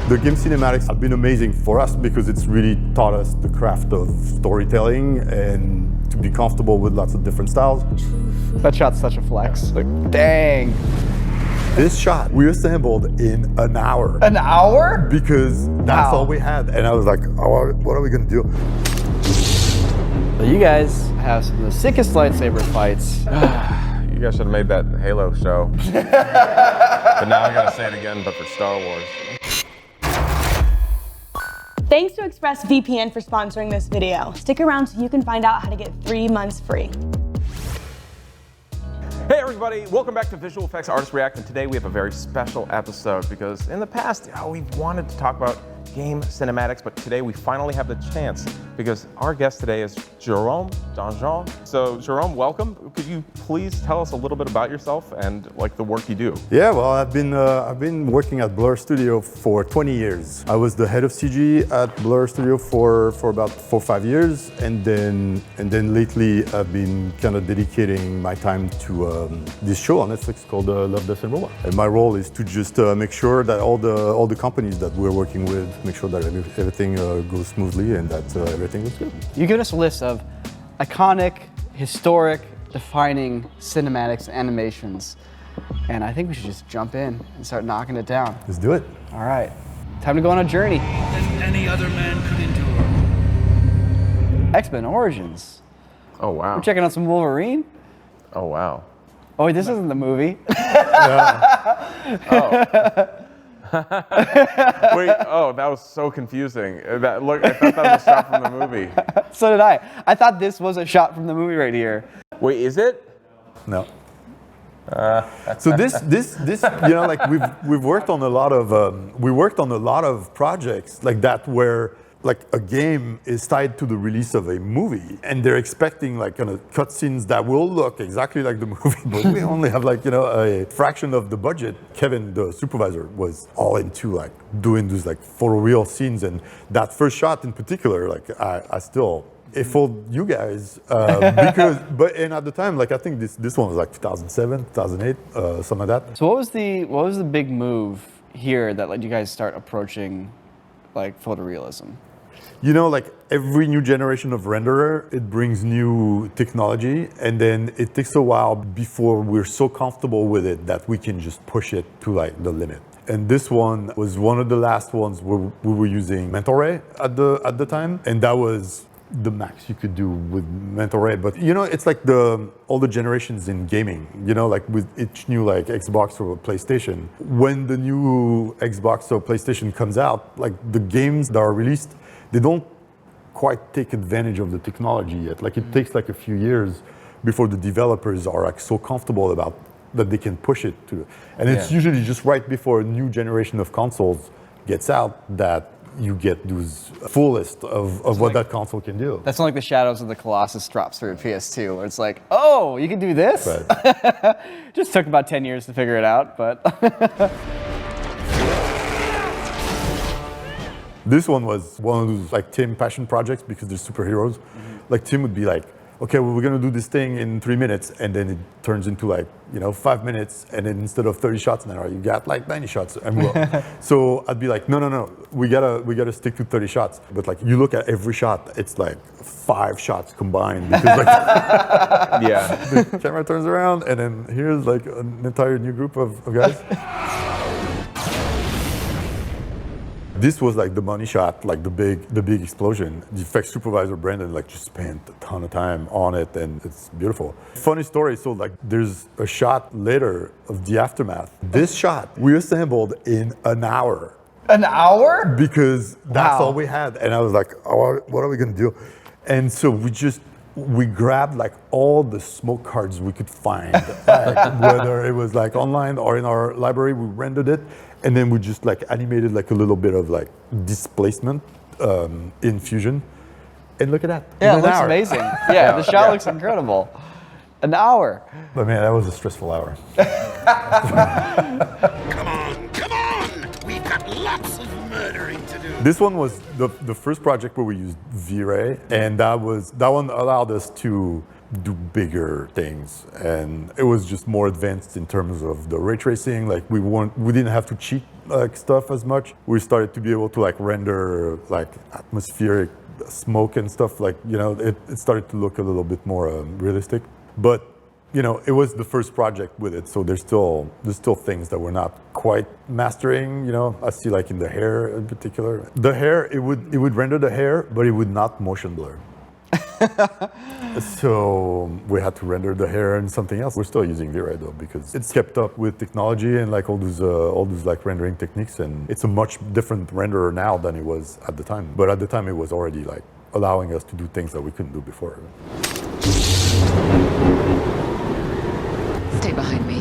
The game cinematics have been amazing for us because it's really taught us the craft of storytelling and to be comfortable with lots of different styles. That shot's such a flex. Like, dang. This shot we assembled in an hour. An hour? Because that's all we had. And I was like, oh, what are we gonna do? Well, you guys have some of the sickest lightsaber fights. You guys should have made that Halo show. But now I gotta say it again, but for Star Wars. Thanks to ExpressVPN for sponsoring this video. Stick around so you can find out how to get 3 months free. Hey everybody, welcome back to Visual Effects Artist React, and today we have a very special episode because in the past, we've wanted to talk about game cinematics, but today we finally have the chance because our guest today is Jerome Denjean. So Jerome, welcome. Could you please tell us a little bit about yourself and like the work you do? Yeah, well, I've been working at Blur Studio for 20 years. I was the head of CG at Blur Studio for about 4 or 5 years, and then lately I've been kind of dedicating my time to this show on Netflix called Love, Death and Robot. And my role is to just make sure that all the companies that we're working with make sure that everything goes smoothly and that everything looks good. You give us a list of iconic, historic, defining cinematics, animations, and I think we should just jump in and start knocking it down. Let's do it. All right, time to go on a journey. Than any other man could endure. X-Men Origins. Oh wow. We're checking out some Wolverine. Oh wow. Oh wait, this isn't the movie. Wait, oh, that was so confusing. I thought that was a shot from the movie. So did I. I thought this was a shot from the movie right here. Wait, is it? No. So this you know, like we've worked on a lot of projects like that where like a game is tied to the release of a movie and they're expecting like kind of cutscenes that will look exactly like the movie, but we only have like, you know, a fraction of the budget. Kevin, the supervisor, was all into like doing those like photoreal scenes, and that first shot in particular, like I still, it fooled you guys because, and at the time, like I think this one was like 2007, 2008, something like that. So what was the big move here that let you guys start approaching like photorealism? You know, like every new generation of renderer, it brings new technology, and then it takes a while before we're so comfortable with it that we can just push it to like the limit. And this one was one of the last ones where we were using mental ray at the time, and that was the max you could do with mental ray. But you know, it's like all the generations in gaming, you know, like with each new like Xbox or PlayStation, when the new Xbox or PlayStation comes out, like the games that are released, they don't quite take advantage of the technology yet. Like it takes like a few years before the developers are like so comfortable about that they can push it to, and it's usually just right before a new generation of consoles gets out that you get those fullest of what that console can do. That's not like the Shadows of the Colossus drops through PS2, where it's like, oh, you can do this? Right. Just took about 10 years to figure it out, but. This one was one of those like Tim passion projects because they're superheroes. Mm-hmm. Like Tim would be like, okay, well, we're gonna do this thing in 3 minutes, and then it turns into like, you know, 5 minutes, and then instead of 30 shots an hour, you got like 90 shots. And so I'd be like, no, we gotta stick to 30 shots. But like, you look at every shot, it's like 5 shots combined because like, the camera turns around, and then here's like an entire new group of guys. This was like the money shot, like the big explosion. The effects supervisor, Brandon, like just spent a ton of time on it, and it's beautiful. Funny story, so like there's a shot later of the aftermath. This shot we assembled in an hour. An hour? Because that's all we had. And I was like, oh, what are we gonna do? And so we grabbed like all the smoke cards we could find, like, whether it was like online or in our library, we rendered it. And then we just like animated like a little bit of like displacement in Fusion. And look at that. Yeah, it looks amazing. Yeah, the shot looks incredible. An hour. But man, that was a stressful hour. Come on! We've got lots of murdering to do. This one was the first project where we used V-Ray, and that one allowed us to do bigger things, and it was just more advanced in terms of the ray tracing. Like we didn't have to cheat like stuff as much. We started to be able to like render like atmospheric smoke and stuff. Like, you know, it started to look a little bit more realistic. But you know, it was the first project with it, so there's still things that we're not quite mastering. You know, I see like in the hair in particular. The hair, it would render the hair, but it would not motion blur. So we had to render the hair and something else. We're still using V-Ray though, because it's kept up with technology and like all those like rendering techniques, and it's a much different renderer now than it was at the time. But at the time, it was already like allowing us to do things that we couldn't do before. Stay behind me.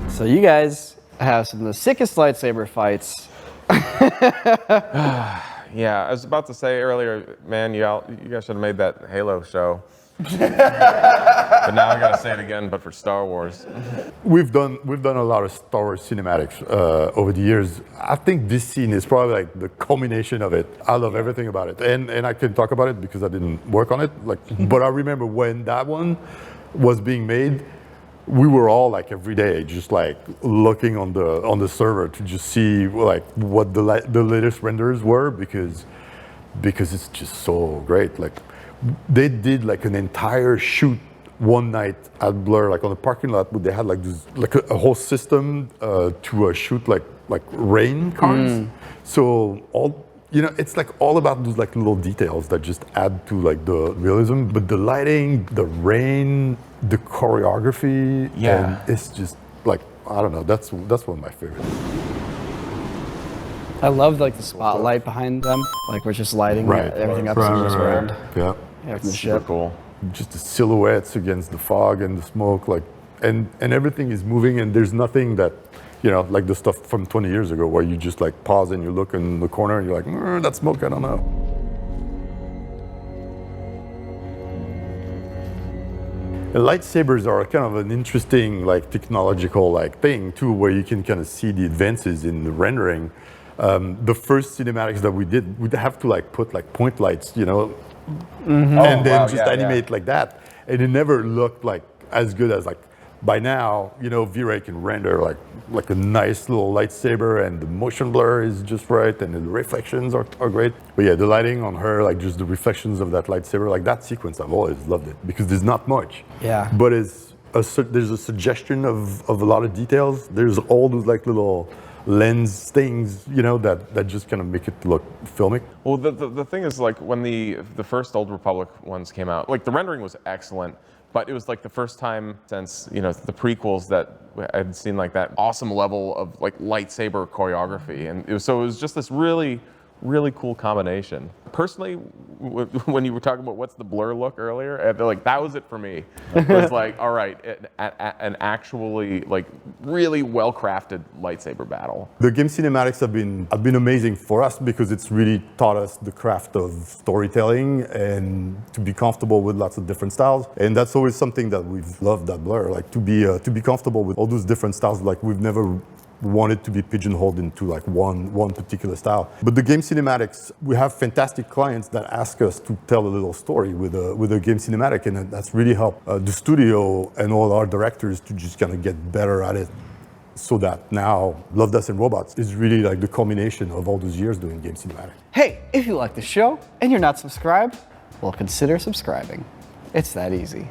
So you guys have some of the sickest lightsaber fights. Yeah, I was about to say earlier, man, you guys should have made that Halo show. But now I gotta say it again, but for Star Wars. We've done a lot of Star Wars cinematics over the years. I think this scene is probably like the culmination of it. I love everything about it, and I can talk about it because I didn't work on it. Like, but I remember when that one was being made, we were all like every day just like looking on the server to just see like what the latest renders were, because it's just so great. Like, they did like an entire shoot one night at Blur, like on the parking lot, but they had like this, like a whole system to shoot like rain cars. So all, you know, it's like all about those like little details that just add to like the realism. But the lighting, the rain, the choreography, yeah, and it's just like, I don't know. That's one of my favorites. I love like the spotlight behind them, like we're just lighting everything up so just around. Yeah. Yeah, from the super ship. cool. Just the silhouettes against the fog and the smoke, like, and everything is moving, and there's nothing that, you know, like the stuff from 20 years ago where you just like pause and you look in the corner and you're like, that smoke, I don't know. And lightsabers are kind of an interesting like technological like thing too, where you can kind of see the advances in the rendering. The first cinematics that we did, we'd have to like put like point lights, you know, and then just animate like that, and it never looked like as good as like by now. You know, V-Ray can render like a nice little lightsaber, and the motion blur is just right, and the reflections are great. But yeah, the lighting on her, like just the reflections of that lightsaber, like that sequence, I've always loved it because there's not much. Yeah. But there's a suggestion of a lot of details. There's all those like little lens things, you know, that just kind of make it look filmic. Well, the thing is, like, when the first Old Republic ones came out, like the rendering was excellent, but it was like the first time since, you know, the prequels that I'd seen like that awesome level of like lightsaber choreography, and it was just this really cool combination. Personally, when you were talking about what's the blur look earlier, I feel like that was it for me. It was like, all right, an actually like really well-crafted lightsaber battle. The game cinematics have been amazing for us because it's really taught us the craft of storytelling and to be comfortable with lots of different styles. And that's always something that we've loved at Blur, like to be comfortable with all those different styles. Like, we've never wanted to be pigeonholed into like one particular style. But the game cinematics, we have fantastic clients that ask us to tell a little story with a game cinematic, and that's really helped the studio and all our directors to just kind of get better at it. So that now Love, Death and Robots is really like the culmination of all those years doing game cinematic. Hey, if you like the show and you're not subscribed, well, consider subscribing. It's that easy.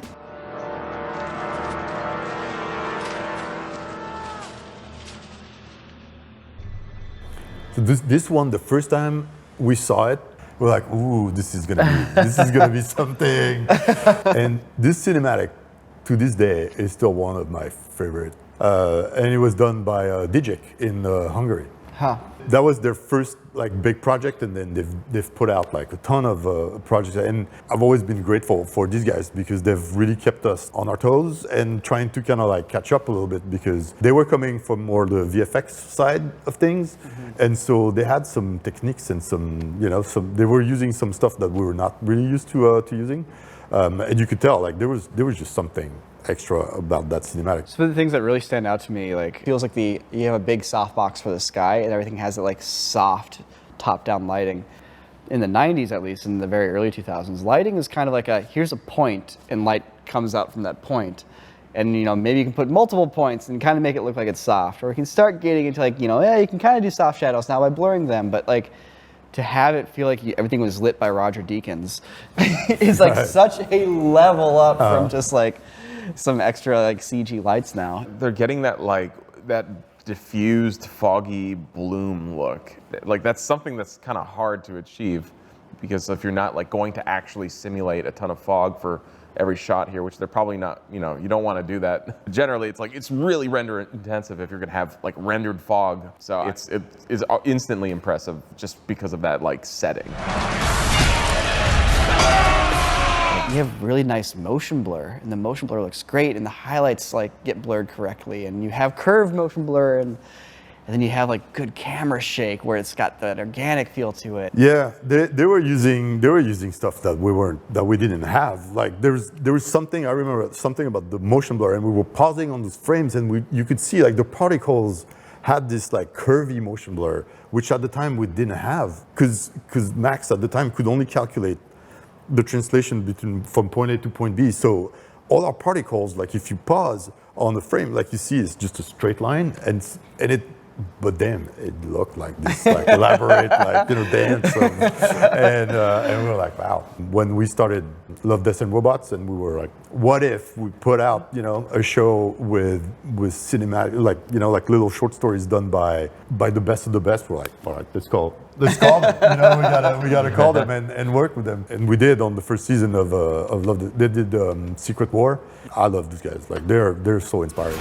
So this one, the first time we saw it, we're like, ooh, this is gonna be something. And this cinematic, to this day, is still one of my favorite. And it was done by Denjean in Hungary. Huh. That was their first like big project, and then they've put out like a ton of projects. And I've always been grateful for these guys because they've really kept us on our toes and trying to kind of like catch up a little bit, because they were coming from more the VFX side of things, and so they had some techniques and they were using some stuff that we were not really used to using, and you could tell like there was just something extra about that cinematic. So the things that really stand out to me, like, feels like you have a big softbox for the sky and everything has that like soft top-down lighting. in the 90s, at least in the very early 2000s, lighting is kind of like here's a point and light comes out from that point. And maybe you can put multiple points and kind of make it look like it's soft. Or you can start getting into like, yeah, you can kind of do soft shadows now by blurring them. But like to have it feel like everything was lit by Roger Deakins is like such a level up from just like some extra like CG lights now. They're getting that that diffused, foggy bloom look. Like that's something that's kind of hard to achieve, because if you're not like going to actually simulate a ton of fog for every shot here, which they're probably not, you don't want to do that. Generally, it's really render intensive if you're gonna have like rendered fog. So it is instantly impressive just because of that like setting. You have really nice motion blur, and the motion blur looks great, and the highlights like get blurred correctly, and you have curved motion blur, and then you have like good camera shake where it's got that organic feel to it. Yeah, they were using stuff that we didn't have. Like there was something, I remember something about the motion blur, and we were pausing on those frames, and you could see like the particles had this like curvy motion blur, which at the time we didn't have, because Max at the time could only calculate the translation from point A to point B. So all our particles, like if you pause on the frame, like you see, it's just a straight line, but damn, it looked like this like elaborate like dance, and we were like, wow. When we started Love, Death and Robots, and we were like, what if we put out a show with cinematic, like little short stories done by the best of the best. We're like, all right, let's call them. We gotta call them and work with them. And we did on the first season of Love. They did Secret War. I love these guys. Like they're so inspiring.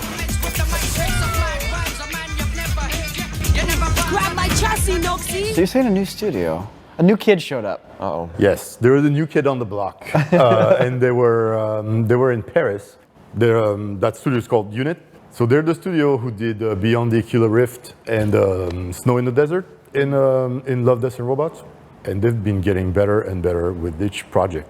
So you're saying a new studio? A new kid showed up. Uh-oh. Yes, there was a new kid on the block, and they were in Paris. That studio is called Unit. So they're the studio who did Beyond the Killer Rift and Snow in the Desert in Love, Death and Robots, and they've been getting better and better with each project.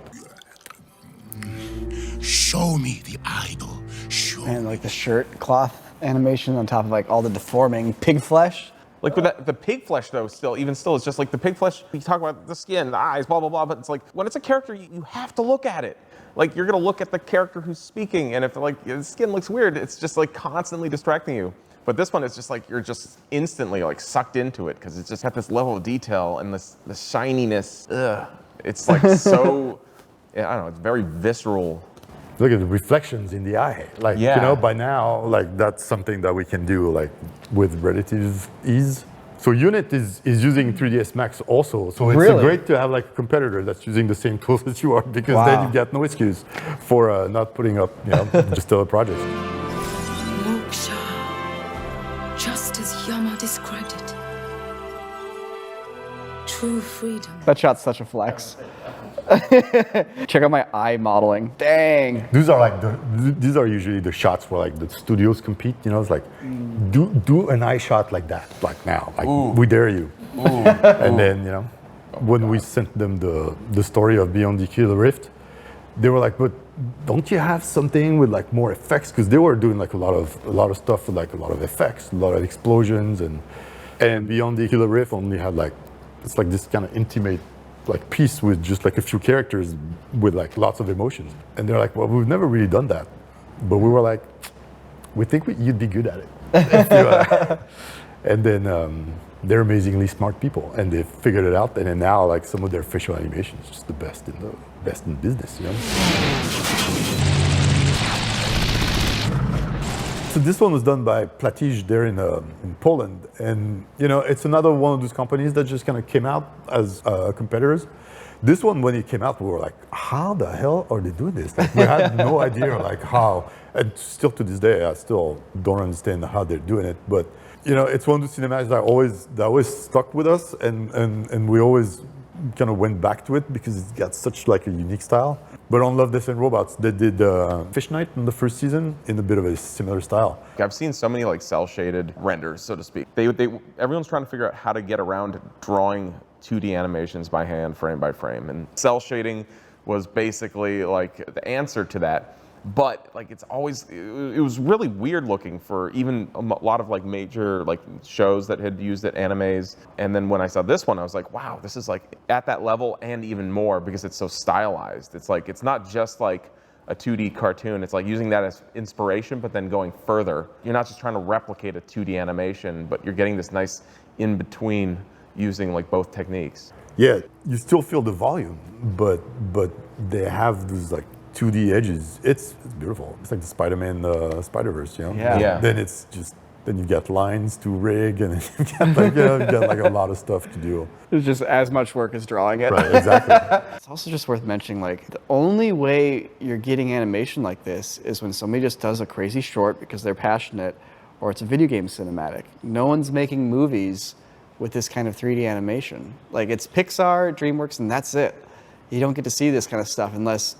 Show me the idol. Show And like the shirt cloth animation on top of like all the deforming pig flesh. Like with the pig flesh though, even still, it's just like the pig flesh, you talk about the skin, the eyes, blah, blah, blah, but it's like, when it's a character, you have to look at it. Like you're gonna look at the character who's speaking, and if like the skin looks weird, it's just like constantly distracting you. But this one is just like, you're just instantly like sucked into it, because it's just got this level of detail and the shininess. It's like so, I don't know, it's very visceral. Look at the reflections in the eye. Like, by now, like that's something that we can do like with relative ease. So Unit is using 3ds Max also. So it's great to have like a competitor that's using the same tools as you are, because then you've got no excuse for not putting up, just other projects. Moksha, just as Yama described it. True freedom. That shot's such a flex. Check out my eye modeling. Dang. These are usually the shots where like the studios compete. It's like do an eye shot like that, like now, like we dare you. And then when we sent them the story of Beyond the Killer Rift, they were like, but don't you have something with like more effects? Because they were doing like a lot of stuff with like a lot of effects, a lot of explosions, and Beyond the Killer Rift only had like, it's like this kind of intimate like piece with just like a few characters with like lots of emotions. And they're like, well, we've never really done that. But we were like, we think you'd be good at it. And then they're amazingly smart people, and they figured it out. And then now like some of their facial animation is just the best in business, So this one was done by Platij there in Poland, and it's another one of those companies that just kind of came out as competitors. This one, when it came out, we were like, how the hell are they doing this? Like, we had no idea like how, and still to this day, I still don't understand how they're doing it. But it's one of those cinematics that always stuck with us, and we always kind of went back to it because it's got such like a unique style. But on Love, Death and Robots, they did Fish Night in the first season in a bit of a similar style. I've seen so many like cell shaded renders, so to speak. Everyone's trying to figure out how to get around drawing 2D animations by hand, frame by frame, and cell shading was basically like the answer to that. but like it's always, it was really weird looking for even a lot of like major like shows that had used it, animes. And then when I saw this one, I was like, wow, this is like at that level and even more because it's so stylized. It's like, it's not just like a 2D cartoon. It's like using that as inspiration, but then going further. You're not just trying to replicate a 2D animation, but you're getting this nice in between using like both techniques. Yeah, you still feel the volume, but they have these like 2D edges. It's beautiful. It's like the Spider-Man Spider-Verse, you know? Yeah. Then it's just, then you get lines to rig and you get like, you get like a lot of stuff to do. It's just as much work as drawing it. Right, exactly. It's also just worth mentioning, like, the only way you're getting animation like this is when somebody just does a crazy short because they're passionate, or it's a video game cinematic. No one's making movies with this kind of 3D animation. Like, it's Pixar, DreamWorks, and that's it. You don't get to see this kind of stuff unless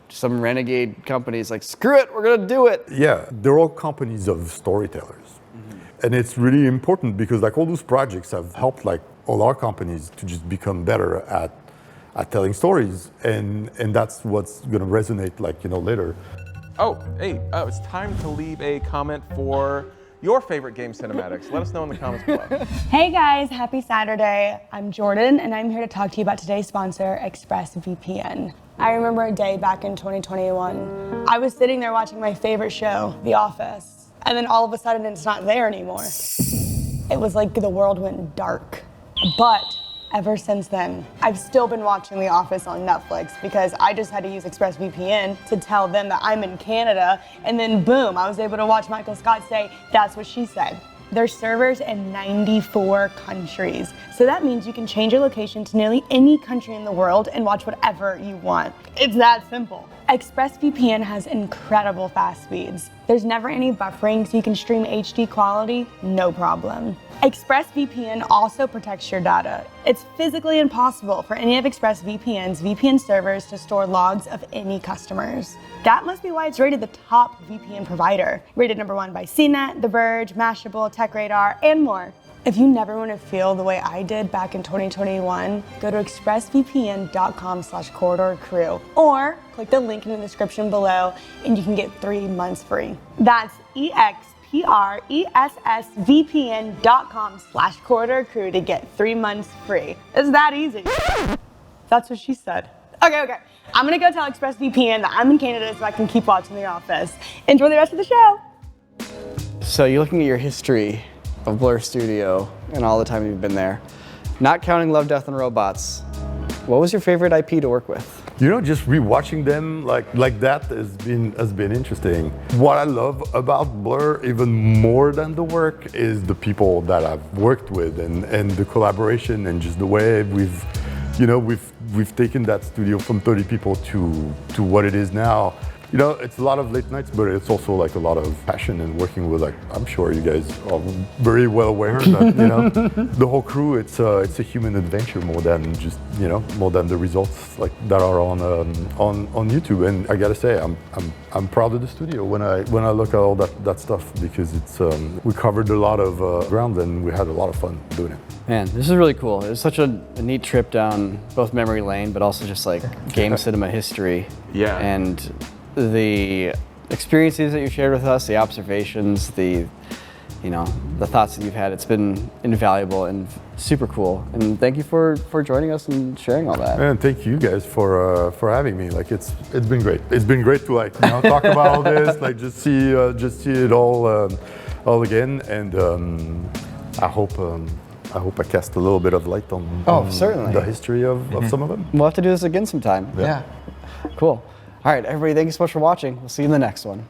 some renegade company is like, screw it, we're gonna do it. Yeah, they're all companies of storytellers. And it's really important because like all those projects have helped like all our companies to just become better at telling stories. And that's what's gonna resonate like, you know, later. Oh, hey, it's time to leave a comment for your favorite game cinematics. Let us know in the comments below. Hey guys, happy Saturday. I'm Jordan and I'm here to talk to you about today's sponsor, ExpressVPN. I remember a day back in 2021. I was sitting there watching my favorite show, The Office, and then all of a sudden it's not there anymore. It was like the world went dark. But ever since then, I've still been watching The Office on Netflix because I just had to use ExpressVPN to tell them that I'm in Canada, and then boom, I was able to watch Michael Scott say, "That's what she said." There's servers in 94 countries. So that means you can change your location to nearly any country in the world and watch whatever you want. It's that simple. ExpressVPN has incredible fast speeds. There's never any buffering, so you can stream HD quality, no problem. ExpressVPN also protects your data. It's physically impossible for any of ExpressVPN's VPN servers to store logs of any customers. That must be why it's rated the top VPN provider. Rated #1 by CNET, The Verge, Mashable, TechRadar, and more. If you never want to feel the way I did back in 2021, go to expressvpn.com/corridorcrew or click the link in the description below and you can get 3 months free. That's expressvpn.com/corridorcrew to get 3 months free. It's that easy. That's what she said. Okay. I'm gonna go tell ExpressVPN that I'm in Canada so I can keep watching The Office. Enjoy the rest of the show. So you're looking at your history of Blur Studio and all the time you've been there. Not counting Love, Death, and Robots, what was your favorite IP to work with? You know, just rewatching them like that has been interesting. What I love about Blur even more than the work is the people that I've worked with and the collaboration and just the way we've taken that studio from 30 people to what it is now. You know, it's a lot of late nights, but it's also like a lot of passion and working with, like, I'm sure you guys are very well aware that, you know, the whole crew, it's a human adventure more than just, you know, more than the results like that are on YouTube. And I gotta say, I'm proud of the studio when I look at all that stuff because it's we covered a lot of ground and we had a lot of fun doing it. Man, this is really cool. It was such a neat trip down both memory lane, but also just like game cinema history. Yeah. And the experiences that you shared with us, the observations, the thoughts that you've had, it's been invaluable and super cool. And thank you for joining us and sharing all that. And thank you guys for having me. Like it's been great. It's been great to like, you know, talk about all this, like just see it all again. And I hope I cast a little bit of light on certainly the history of some of them. We'll have to do this again sometime. Yeah. Cool. All right, everybody, thank you so much for watching. We'll see you in the next one.